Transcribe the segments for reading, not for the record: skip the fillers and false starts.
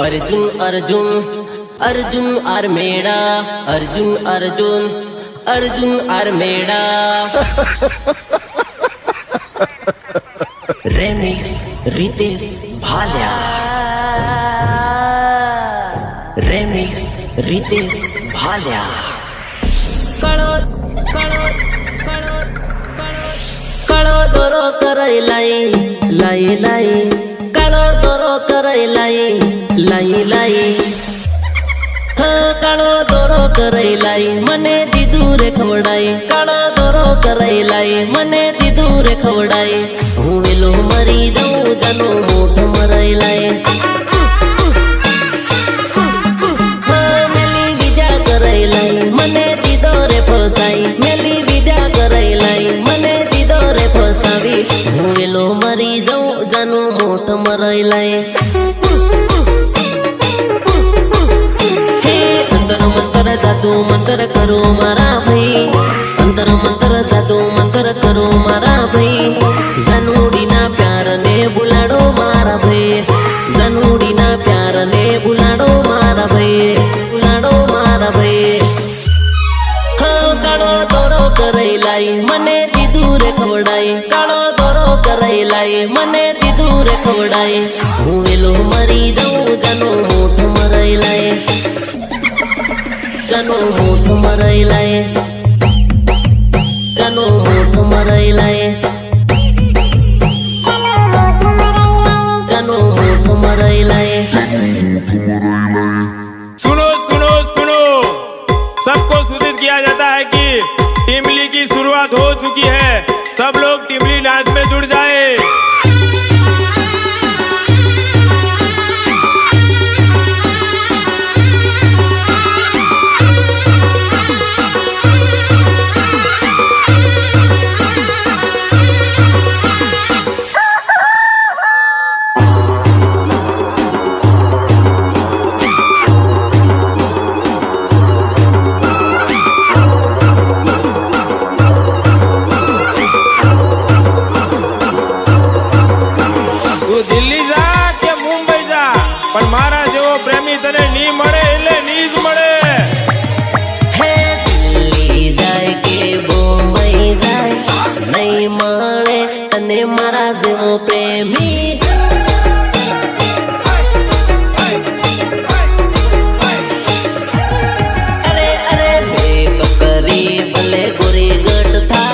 अर्जुन अर्जुन अर्जुन आर्मेडा अर्जुन अर्जुन अर्जुन आर्मेडा remix Ritesh Bhalya remix Ritesh Bhalya काळो दोरो कराय लाई लाई काळो दोरो कराय लाई लाई काळो दोरो कराय लाई मने दीदू रे खवડાઈ काळो दोरो कराय लाई मने दीदू रे खवડાઈ હું વેલો મરી જાઉં જાનો મોઠ મરાઈ लाई મેલી વિદ્યા कराय लाई મને દીદો રે ફસાઈ મેલી વિદ્યા कराय लाई મને દીદો રે ફસાવી હું વેલો મરી જાઉં જાનો મોઠ મરાઈ लाई जादू मंत्र करो मारा भाई अंतर मंत्र जादू मंत्र करो मारा भाई जानूडी ना प्यार ने बुलाडो मारा भाई जानूडी ना प्यार ने बुलाडो मारा भाई बुलाडो मारा भाई हाँ काळो दोरो कराय लाई मने दीदू रे खवડાઈ काळो दोरो कराय लाई मने दीदू रे खवડાઈ હું વેલો મરી જાઉં જાનો મોઠ મરાઈ लाई जानो मोठ मराई लाई जानो मोठ मराई लाई जानो मोठ मराई लाई सुनो सुनो सुनो सबको सूचित किया जाता है कि टिमली की शुरुआत हो चुकी है। सब लोग टिमली डांस में जुड़ जाए। દિલ્હી જા કે મુંબઈ જા પણ મારા જેવો પ્રેમી તને ની મળે એટલે ની જ મળે। હે દિલ્હી જાય કે બોમ્બઈ જાય નહીં મળે તને મારા જેવો પ્રેમી અરે અરે ભેદ કરી ભલે ગોરી ગઢ થા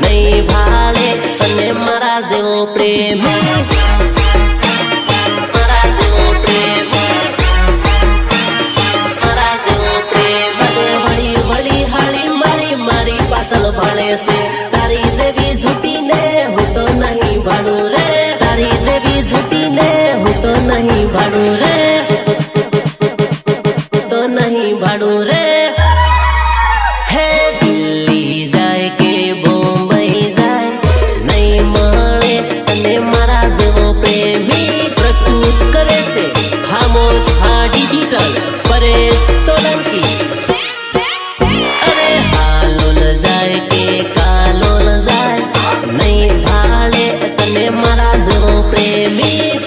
નહીં ભાળે તને મારા જેવો પ્રેમી भाड़े से तारी देवी झूठी ने हूँ तो नहीं भाड़ू रे तारी देवी झूठी ने हूँ तो नहीं भाड़ू रे तो नहीं भाड़ू रे हे दिल्ली जाए के बोम्बई जाए नहीं મળે तने मारा जेवो प्रेमी प्रस्तुत करे से खामोश हा डिजिटल परेश सोलंकी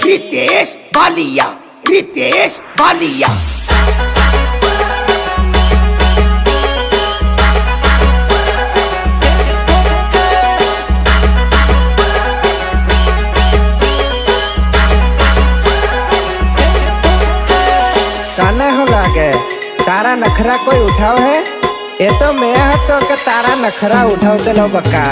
रितेश भालिया रितेश भालिया काने हो लागे तारा नखरा कोई उठाव है ये तो मैं हतो के तारा नखरा उठाव देलो बका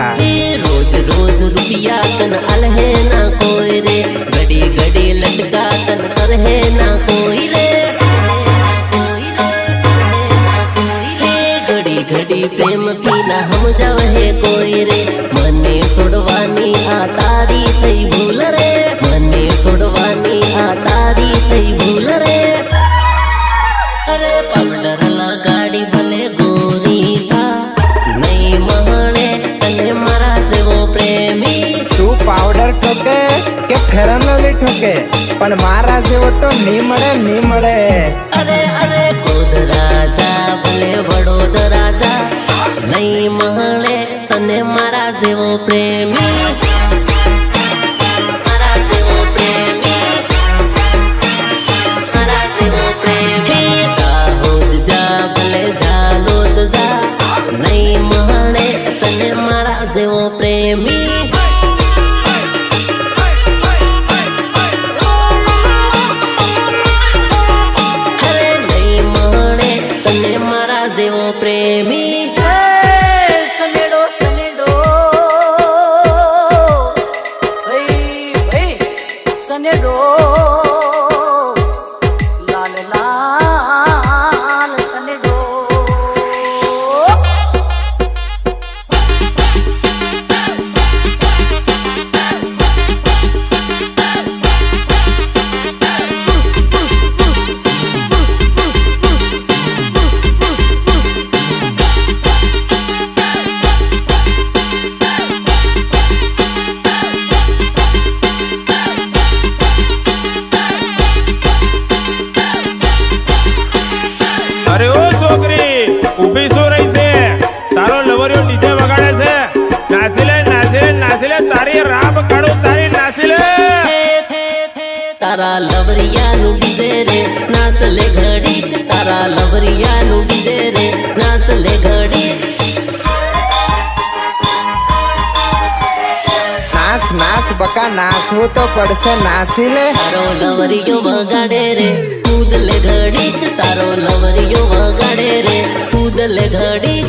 रोज रोज रुपया तन अलहे ना कोई रे घड़ी घड़ी लटका तन करहे ना कोई रे घड़ी घड़ी प्रेम की ना हम जावे कोई रे मने सोडवानी आ तारी थई भूल रे मने सोडवानी आ तारी थई भूल रे अरे पाउडर लगाड़ी भले गोरी था नहीं महणे तने मारा जेवो प्रेमी तू पाउडर ठोके के फेरन लवली ठोके पण मारा जेवो तो नी मळे अरे अरे खुद राजा भले वडोद राजा नहीं महणे तने मारा जेवो प्रेमी मारा जेवो प्रेमी मारा સનેડો લાલ લાલ સનેડો અરે ઓ છોકરી ઊભી શું રહી છે? તારો લવરિયો ડીજે વગાડે છે. નાસી લે નાસી લે નાસી લે, તારી રાબ કાઢું તારી નાસી લે. તારા લવરિયાનું ડીજે રે નાસ લે ઘડીક, તારા લવરિયાનું ડીજે રે નાસ લે ઘડીક. નાસ નાસ બકા નાસવું તો પડશે, નાસી લે. તારો લવરિયો વગાડે રે કૂદ લે ઘડીક, તારો લવરિયો વગાડે રે કૂદ લે ઘડીક.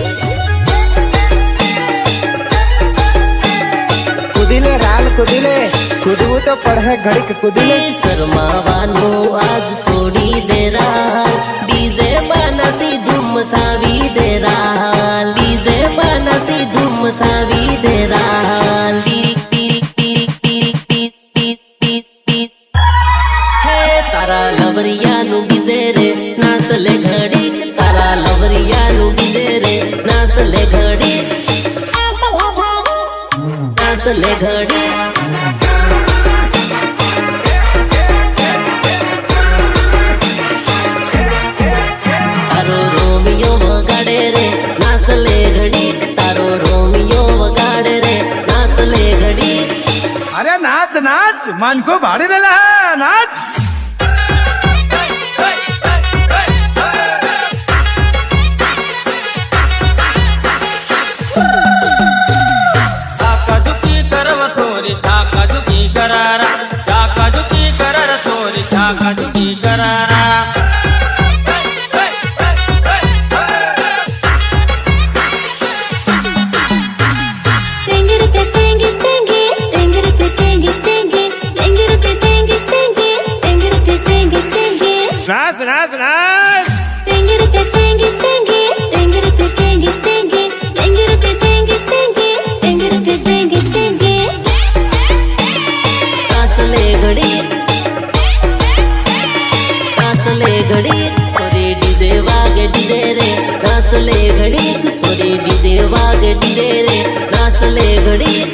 કૂદીલે રાલ કૂદીલે, કૂદવું તો પડે ઘડીક કૂદીલે. શરમાવાનું આજ છોડી દે રાલ, ડીજે બાનાસી ધૂમ મસાવી દે રાલ, ડીજે બાનાસી ધૂમ મસાવી દે રાલ. હે તારા લવરિયાનું ડીજે રે નાસ લે ઘડીક, તારા લવરિયાનું ડીજે રે નાસ લે ઘડીક, નાસ લે ઘડીક. તારો રોમિયો વગાડે રે નાસ લે ઘડીક, તારો રોમિયો વગાડે રે નાસ લે ઘડીક. अरे नाच नाच मन को भाड़ी लेला है नाच. झाकाझुकी करव थोरी झाकाझुकी करारा, झाकाझुकी करर थोरी झाकाझुकी करारा. तेंगिरते तेंगी तेंगी तेंगिरते तेंगी तेंगी तेंगिरते तेंगी तेंगी तेंगिरते तेंगी तेंगी નાસ નાસ નાસ. तेंगिरते तेंगी तेंगी तेंगिरते तेंगी तेंगी तेंगिरते तेंगी तेंगी तेंगिरते तेंगी तेंगी नास ले घડીक, नास ले घડીक, સોરી ડીજે વાગે ડીજે રે નાસ લે ઘડીક, સોરી ડીજે વાગે ડીજે રે નાસ લે ઘડીક.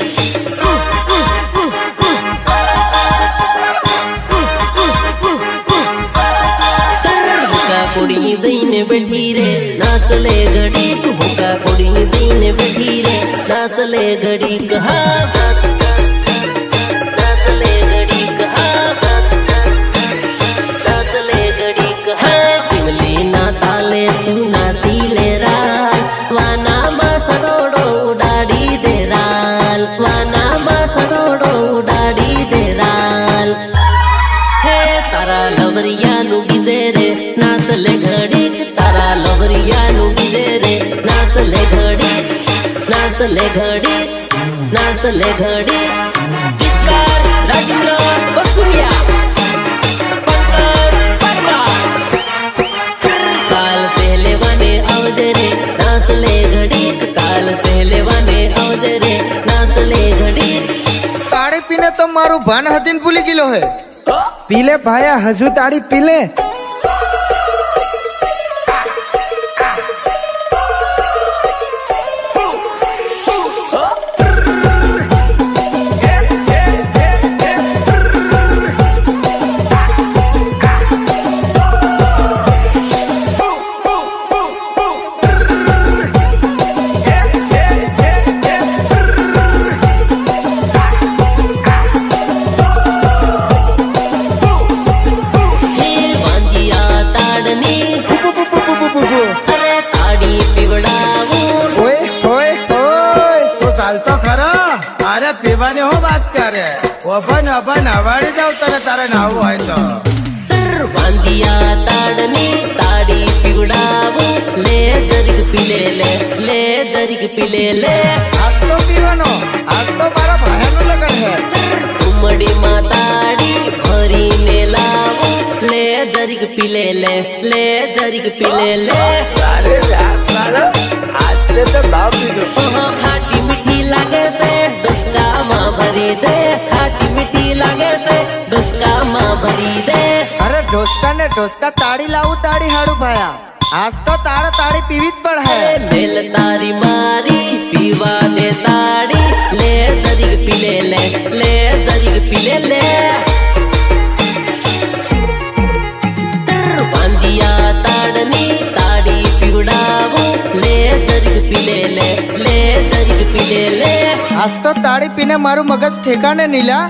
ભૂકા કોડી જઈને બેઠી રે નાસ લે ઘડીક, ભૂકા કોડી જઈને બેઠી રે નાસ લે ઘડીક. હા નાસ લે ઘડીક, હા નાસ લે ઘડીક. હા પિંગલી ના તાલે તું નાસી લે રાલ, વાનામાં સરોડો ઉડાડી દે રાલ, વાનામાં સરોડો ઉડાડી દે રાલ. હે તારા લવરિયાનું ડીજે રે નાસ લે ઘડીક, તારા લવરિયાનું ડીજે રે નાસ લે ઘડીક, નાસ લે ઘડીક, નાસ લે ઘડીક. ગીતકાર રાજેન્દ્ર બસુરિયા, પંકજ પરમાર. કાલ સહેલેવાને આવજે રે નાસ લે ઘડીક, કાલ સહેલેવાને આવજે રે નાસ લે ઘડીક. તાળી પીને તો મારું ભાન હતીન ભૂલી ગયેલો હે. પીલે ભાયા હજુ તાળી પીલે. પીવાની હું વાત કરે? ઓભન ઓભન હવાડી જાવ તને તારે નાવું હોય તો. વાંધિયા તાડની તાડી પીવડાવું, લે જરીક પીલે લે જરીક પીલે લે. આજ તો પીવાનો, આજ તો મારા ભાઈનું લગન હે. ઉમડીમાં તાડી ले ले जरिक पी ले अरे आज से तो भाव भी दो खाटी मीठी लागे से डुस्का माँ भरी दे खाटी मीठी लागे से डुस्का माँ भरी दे अरे ढोसका ने ढोसका ताड़ी लाऊ ताड़ी हाड़ू भाया आज तो ताड़ा ताड़ी पीवीत पड़ है मेल तारी मारी पीवा दे ताड़ी ले जरिक पी ले जरिक पी ले बांधिया ताड़नी ताड़ी पिवड़ावू ले जरिक पी ले जरिक पी ले आज तो ताड़ी पीने मारू मगज ठेकाने नीला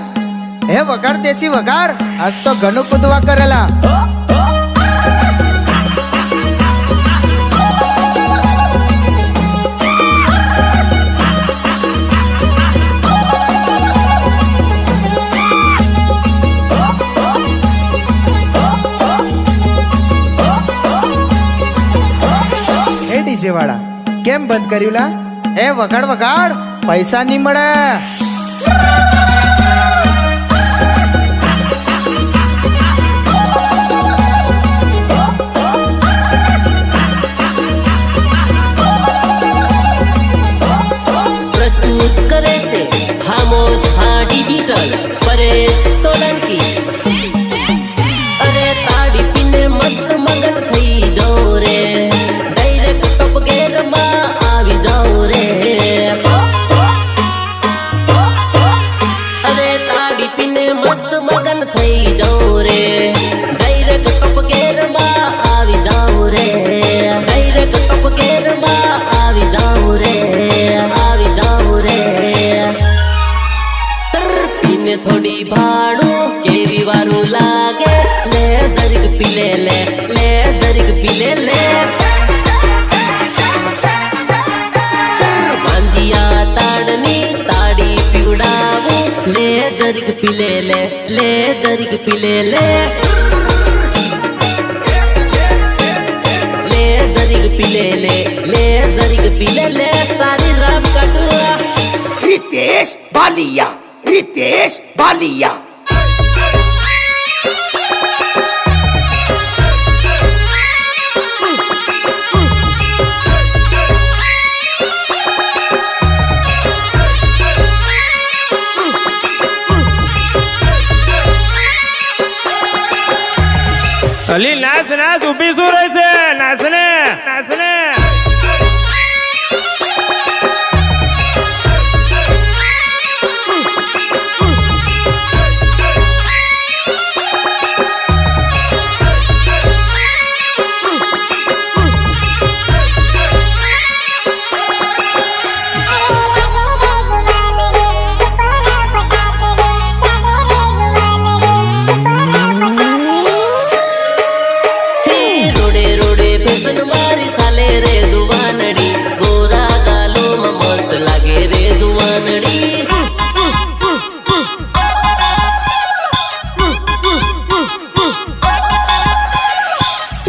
हे वगाड़ देसी वगाड़ आज तो घणु कुदवा करेला हे डीजे वाला केम बंद કર્યુલા हे वगाड़ वगाड़ पैसा नहीं મળે प्रस्तुत करे से खामोश हाँ डिजिटल परेश सोलंकी अरे ताड़ी पीने मस्त मगन थई जाओ रे डायरेक्ट टॉप गेर में आवी जाओ रे अरे ताड़ी पीने मस्त मगन थई जाओ रे डायरेक्ट टॉप गेर में आवी जाओ रे डायरेक्ट टॉप गेर में आवी जाओ रे पीने थोड़ी भाड़ू केवी वारू लागे ले जरिक पी ले जरिक पी ले बांधिया ताड़नी ताड़ी पिवड़ावू ले जरिक पी ले जरिक पी ले जरिक पी ले जरिक पी ले तारी राम कटुआ रितेश बालिया अली नाच नाच उभी सू रही से नाचने नाचने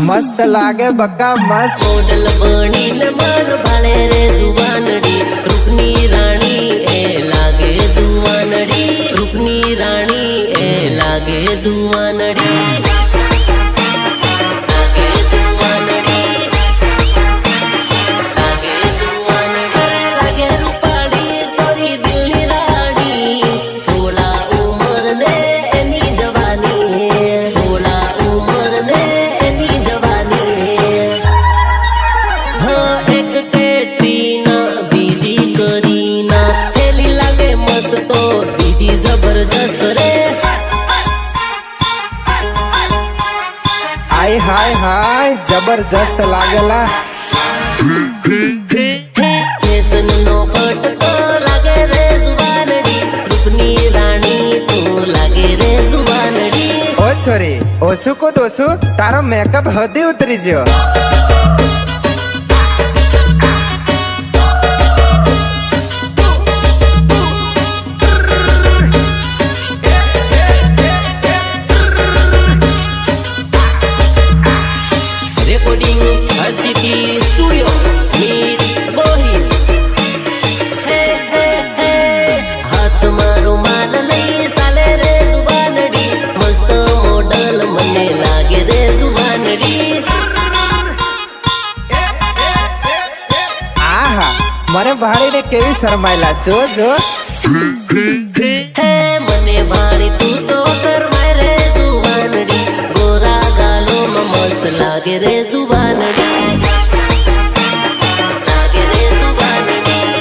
मस्त लागे बक्का मस्त मॉडल बनी न मार भाले रे जुवानड़ी रुकनी रानी ए लागे जुवानड़ी रुकनी रानी ए लागे जुवानड़ी हाय हाय जबरदस्त लागेला फैशन नो फटको लागे रे जुवानड़ी रुकनी रानी तो लागे रे जुवानड़ी ओ छोरी ओसु को दोसु तारो मेकअप हदी उतरी जो सिटी स्टूडियो मीत गोहिल हाथ मारो माल लई साले रे जुबानड़ी मस्त मॉडल मने लागे रे जुबान કેવી શરમાયેલા જો જો હે મને ભાણી તું તો શરમાય રે જુવાનડી ગોરા ગાલોમાં મસ્ત લાગે રે જુવાનડી લાગે રે જુવાનડી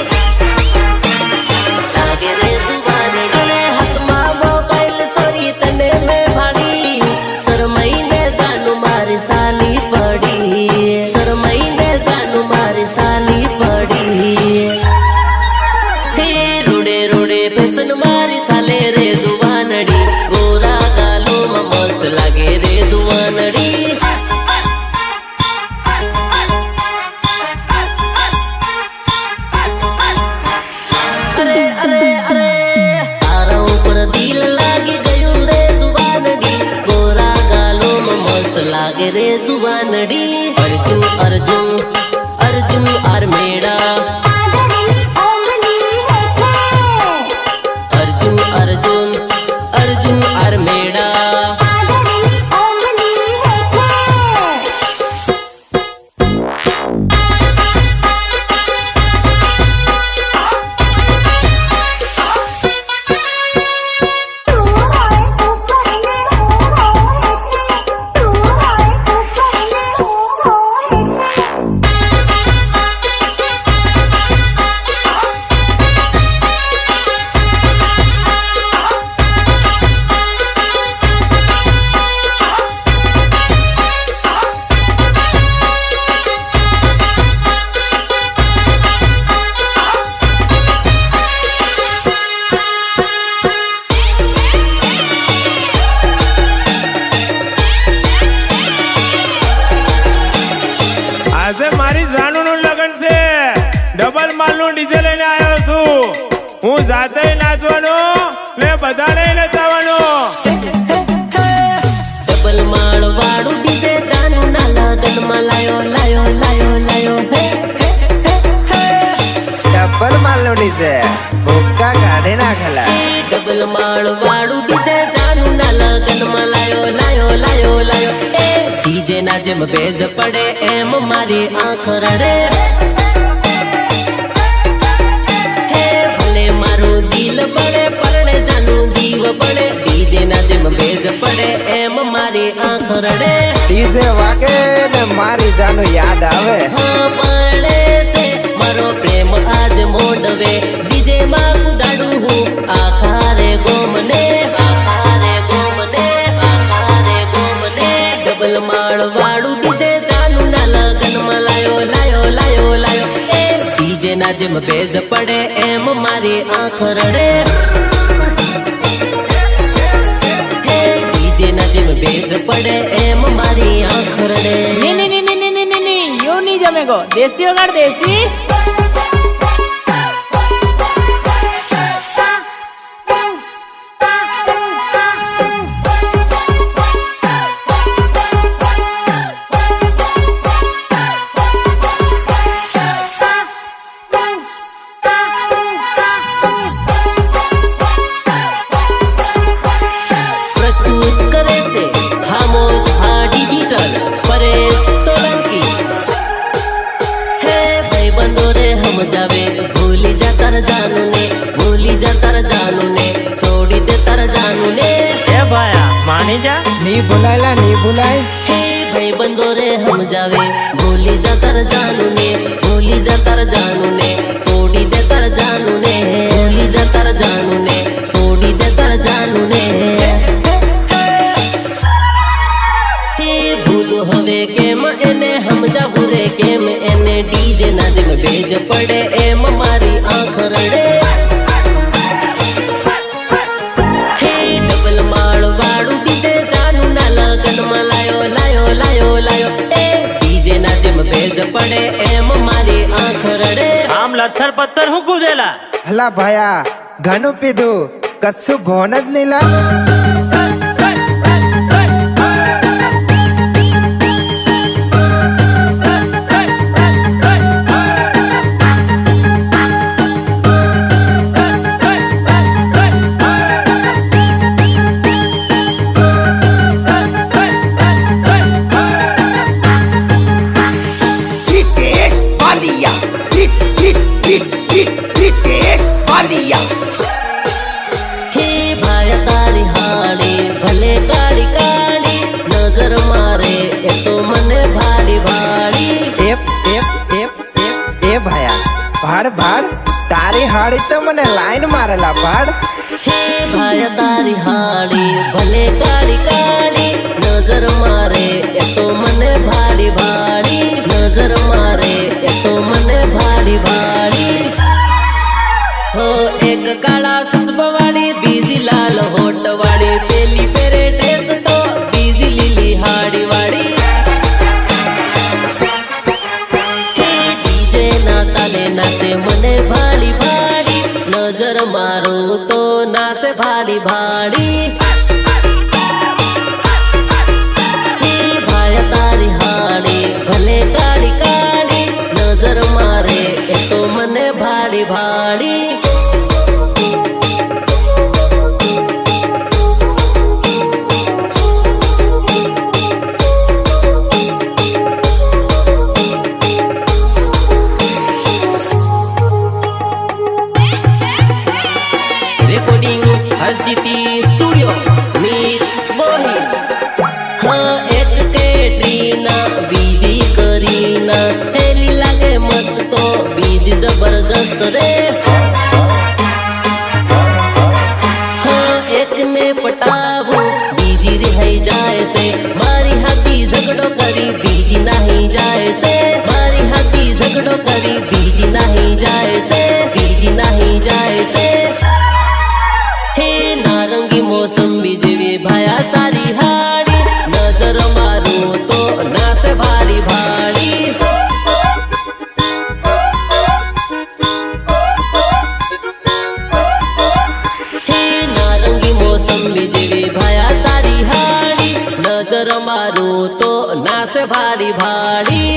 લાગે રે જુવાનડી અને હાથમાં મોબાઈલ સોરી તને મેં ભાડી શરમાઈને જાનું મારી સાલી પડી શરમાઈને જાનું મારી સાલી પડી હે રોડે રોડે ફેશન મારી સાલે રે જુવાનડી ગોરા ગાલોમાં મસ્ત લાગે રે જુવાનડી અરે અરે અરે તારા ઉપર દિલ લાગી ગયું રે જુવાનડી ગોરા ગાલોમાં મસ્ત લાગે રે જુવાનડી અર્જુન અર્જુન અર્જુન આર્મેડા अर्जुन अर्जुन अर्जुन आर्मेड़ा આજે મારી જાનુનું લગન છે ડબલ માલનું ડીજે લઈને આવ્યો છું હું જાતે નાચવાનો ને બધાને નચાવવાનો ડબલ માળ વાળું ડીજે જાનું ના લગનમાં લાયો લાયો લાયો લાયો હે ડબલ માલની છે ભૂક્કા કાઢી નાખેલા ડબલ માળ વાળું ડીજે જાનું ના લગનમાં લાયો લાયો લાયો લાયો એ ડીજે ના જેમ ભેજ પડે એમ મારી આંખ રડે હે ભલે મારું દિલ બળે પરણે જાનું જીવ બળે ડીજે ના જેમ ભેજ પડે એમ મારી આંખ રડે ડીજે વાગે ને મારી જાનું યાદ આવે હા પડે છે મારો પ્રેમ આજ મોડવે ડીજે માં કુદાડું હું આખા રે ગોમને આખા રે ગોમને આખા રે ગોમને ડબલ માળ વાળું ડીજે જાનું ના લગનમાં લાયો લાયો લાયો લાયો એ ડીજે ના જેમ ભેજ પડે એમ મારી આંખ રડે હે ડીજે ના જેમ ભેજ પડે એમ મારી આંખ રડે यूं नहीं जमेगो देसी होगा देसी प्रस्तुत करे से खामोश हाँ डिजिटल परेश सोलंकी हे भाई बंदो रे हम जावे भूली जा तर जानू ने भूली जा तर जानू ने छोड़ी दे तर जानू ने એ ભાયા માની જા ની ભૂલાયેલા ની ભૂલાય हे भाई बंदो रे हम जावे भूली जा तर जानू ने भूली जा तर जानू ने छोड़ी दे तर जानू ने भूली जा तर जानू ने छोड़ी दे तर जानू ने हे भूल हवे केम एने हम जाबू रे केम एने डीजे ना जेम भेज पड़े एम मारी आंख रड़े हे डबल माळ वाळू डीजे जानु ना लगन में लायो लायो लायो लायो ए डीजे ना जेम भेज पड़े एम मारी आंख रड़े આમ લથર પથ્થર હું કૂદેલા હલા ભાયા ઘણું પીધું કશું ભોન જ નહીં લા Ritesh Balia. Rit. ભાડ ભાડ તારી હાડી તો મને લાઈન મારેલા ભાડ ભાયા તારી હાડી ભલે કાળી કાળી નજર મારે એ તો મને ભાડી ભાડી નજર મારે એ તો મને ભાડી ભાડી હો એક કાળા સસબવાળી બીજી લાલ હોટ વાળી પેલી પેરે ડ્રેસ તો બીજી લીલી હાડી વાળી ડીજે ના તાલે નાચે મને ભાડી ભાડી નજર મારો તો નાસે ભાડી ભાડી ભાયા તારી હાડી ભલે કાળી કાળી નજર મારે એ તો મને ભાડી ભાડી રેકોર્ડિંગ હર્ષિતી સ્ટુડિયો મીત બોહી હા એક કેટરીના બીજી કરીના હેલી લાગે મસ્ત તો બીજી જબરજસ્ત રે હા એકને પટાવું બીજી રિહાઈ જાય છે મારી હાથી ઝઘડો કરી બીજી નાહી જાય છે મારી હાથી ઝઘડો કરી બીજી નાહી જાય છે બીજી નાહી જાય છે હે નારંગી મોસંબી જેવી ભાયા તારી હાડી નજર મારું તો નાસે ભારી ભાડી હે નારંગી મોસંબી જેવી ભાયા તારી હાડી નજર મારું તો નાસે ભારી ભાડી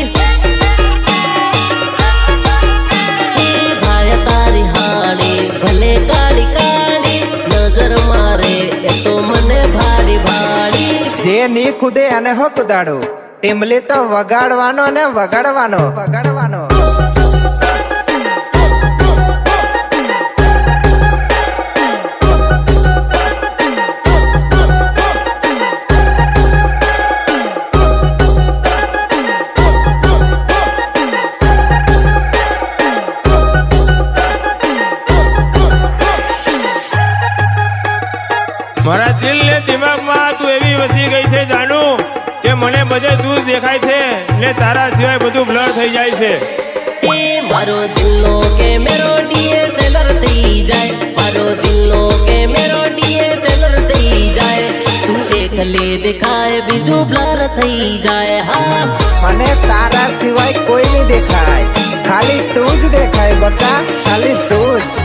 હે ભાયા તારી હાડી ભલે કાળી કાળી નજર મારે એ તો મને ભાડી ભાડી જે ની કુદે અને હો કુદાડો ટીમલી તો વગાડવાનો ને વગાડવાનો વગાડવાનો મારા દિલ ને દિમાગમાં તું એવી વસી ગઈ છે જાણું કે મને બધે દૂર દેખાય છે ને તારા સિવાય બધું બ્લર થઈ જાય છે એ મારો દિલનો કે મેરો ડીએસએલઆર થઈ જાય મારો દિલનો કે મેરો ડીએસએલઆર થઈ જાય તું એકલે દેખાય બીજું બ્લર થઈ જાય હા મને તારા સિવાય કોઈ નહીં દેખાય ખાલી તું જ દેખાય બકા ખાલી તું જ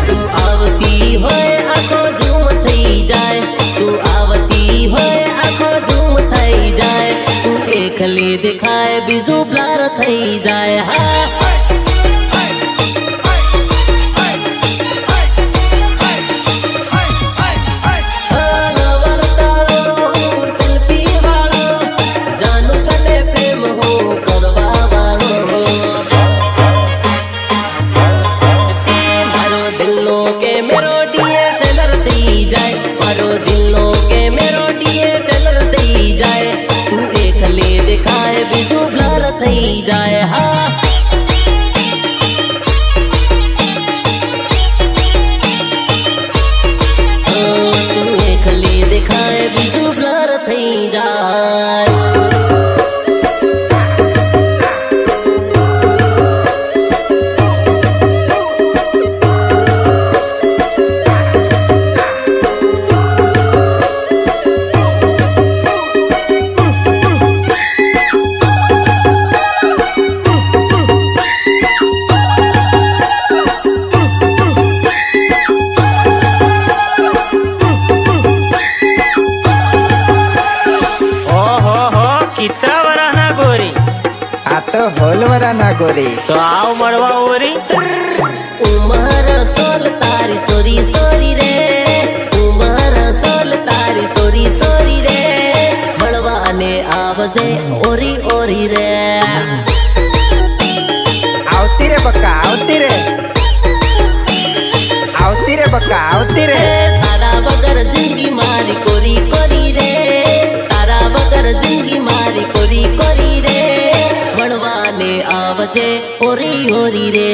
તું આવતી હોય આખો ઝૂમ થઈ જાય તું આવતી હોય આખો ઝૂમ થઈ જાય તું એકલી દેખાય બીજું બ્લર થઈ જાય હા બીજું બ્લર થઈ જાય હા તું એકલી દેખાય બીજું બ્લર થઈ જાય હોલવરા ના ગોરી તો આવ મળવા ઓરી ઉમર સોલ તારી સોરી સોરી રે ઉમર સોલ તારી સોરી સોરી રે મળવાને આવજે ઓરી ઓરી રે આવતી રે બકા આવતી રે આવતી રે બકા આવતી રે તારા વગર જિંદગી મારી કોરી કોરી રે તારા વગર જિંદગી મારી કોરી કોરી રે મળવાને આવજે ઓરી ઓરી રે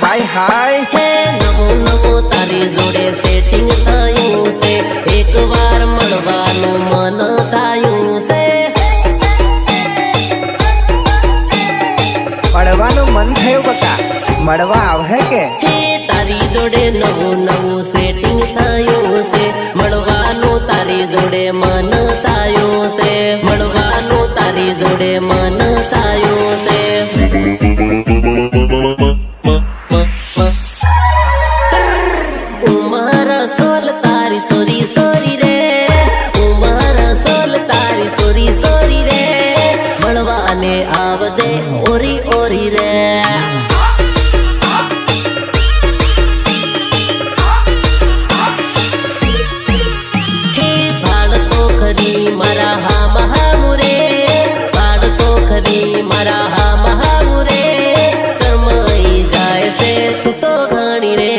હાય હાય હે નવું નવું તારી જોડે સેટિંગ થયું છે, એકવાર મળવાનું મન થયું છે. મળવાનું મન થયું બકા, મળવા આવે કે? હે તારી જોડે નવું નવું સેટિંગ થયું છે, મળવાનું તારી જોડે મન થયું છે, મળવાનું તારી જોડે મન થયું છે. ઉમર સોલ તારી સોરી સોરી રે, ઉમર સોલ તારી સોરી સોરી રે, મળવાને આવજે ઓરી ઓરી રે. મારા હા મહામુરે પાડ તો ખરી, મારા હા મહામુરે શરમાઈ જાય છે તું તો ઘણી રે.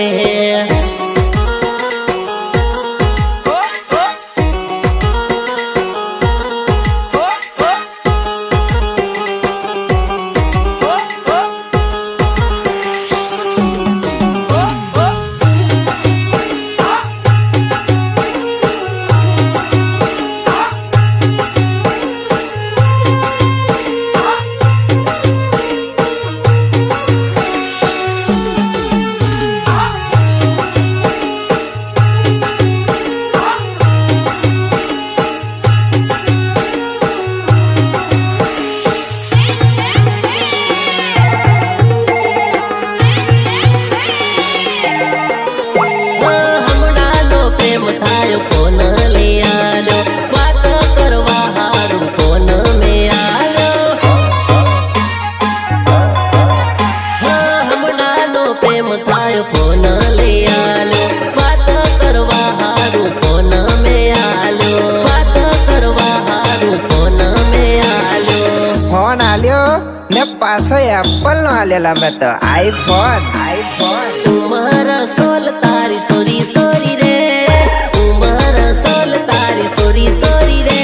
ફોન લઈ આલો, વાત કરવા હારું ફોન મેં આલો. હમણાંનો પ્રેમ થાય ફોન લઈ આલો, વાત કરવા હારું ફોન મેં આલો, વાત કરવા હારું ફોન મેં આલો. ફોન આલ્યો ને પાછો એપલ નો આલેલા મેં તો આઈફોન. ઉમર સોલ તારી સોરી સોરી રે, ઉમર સોલ તારી સોરી સોરી રે,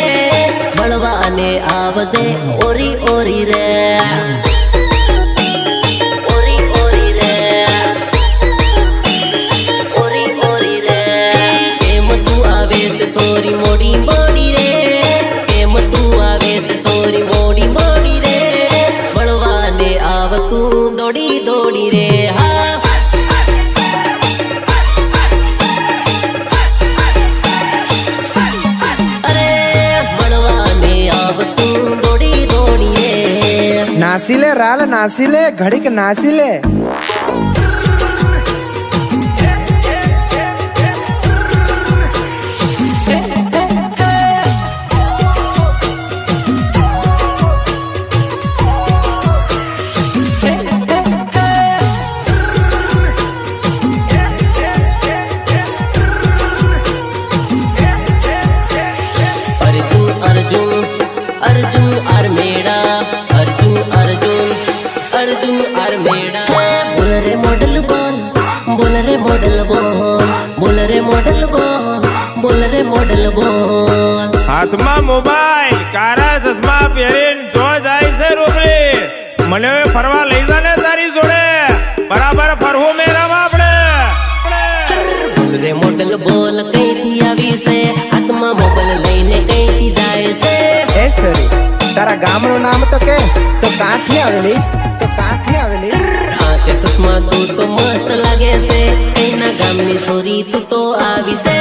મળવાને આવજે ઓરી ઓરી રે. ઓરી ઓરી રે, ઓરી ઓરી રે. કેમ તું આવે છે સોરી મોડી મોડી રે, કેમ તું આવે છે સોરી મોડી મોડી રે, મળવાને આવ તું દોડી દોડી રે. હા નાસીલે રાલ નાસીલે ઘડીક નાસીલે. अर्जुन अर्जुन और मेरा, अर्जुन अर्जुन अर्जुन और मेरा. बोल रे मॉडल बोल, बोल रे मॉडल बोल, बोल रे मॉडल बोल, बोल रे मॉडल बोल. હાથમાં મોબાઈલ કારા ચશ્મા પહેરીને જો જાય છે રૂબલી, મને હવે ફરવા લઈ જા ને તારી જોડે, બરાબર ફરવું મેરામાં આપણે. બોલ રે મોડલ બોલ કઈથી આવી છે, હાથમાં મોબાઈલ લઈને કઈથી જાય છે. એ સરી તારા ગામનું નામ તો કે, તો કાંઠી આવેલી, તો કાંઠી આવેલી. આંખે ચશ્મા તું તો મસ્ત લાગે છે, એના ગામની સોરી તું તો આવી છે.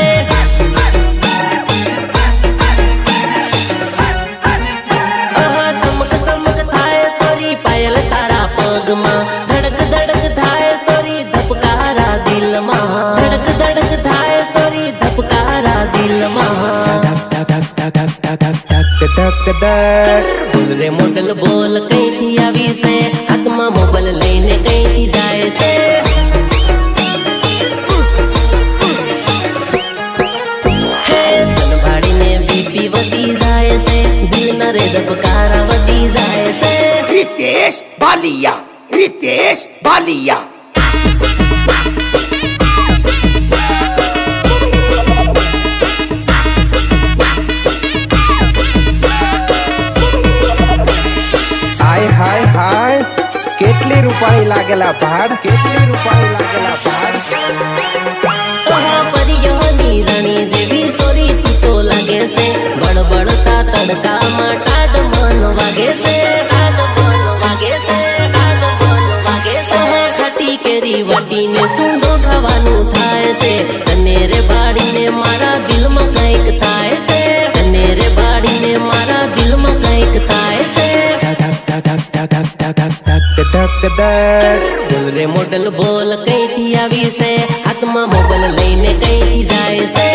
સમક સમક થાય સોરી પાયલ તારા પગમાં, ધડક ધડક થાય સોરી ધબકારા દિલમાં, ધડક ધડક થાય સોરી ધબકારા દિલમાં. બોલ રે મોડલ બોલ કઈથી આવી છે, હાથમાં મોબાઈલ લઈને કઈથી જાય છે. હે તન ભાડીને બીપી વધી જાય છે, દિલના રે ધબકારા વધી જાય છે. रितेश बालिया, रितेश बालिया. હાય હાય હાય કેટલી રૂપાળી લાગેલા ભાડ, કેટલી રૂપાળી ગયેલા ભાઈ ઓહા પરિયોની રાણી જેવી સોરી તું તો લાગે છે બળબડતા તડકામાં ટાઢ મન વાગે છે ટાઢ મન વાગે છે ટાઢ મન વાગે છે ખાટી કેરી વાટીને સૂંઢો ખાવાનું થાય છે તને રે બાળીને મારા દિલમાં કંઈક થાય છે તને રે બાળીને મારા દિલમાં કંઈક થાય છે બોલ રે મોડલ બોલ કઈથી આવી છે હાથમાં મોબાઈલ લઈને કઈથી જાય છે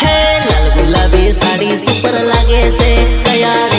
હે લાલ ગુલાબી સાડી સુપર લાગે છે કયા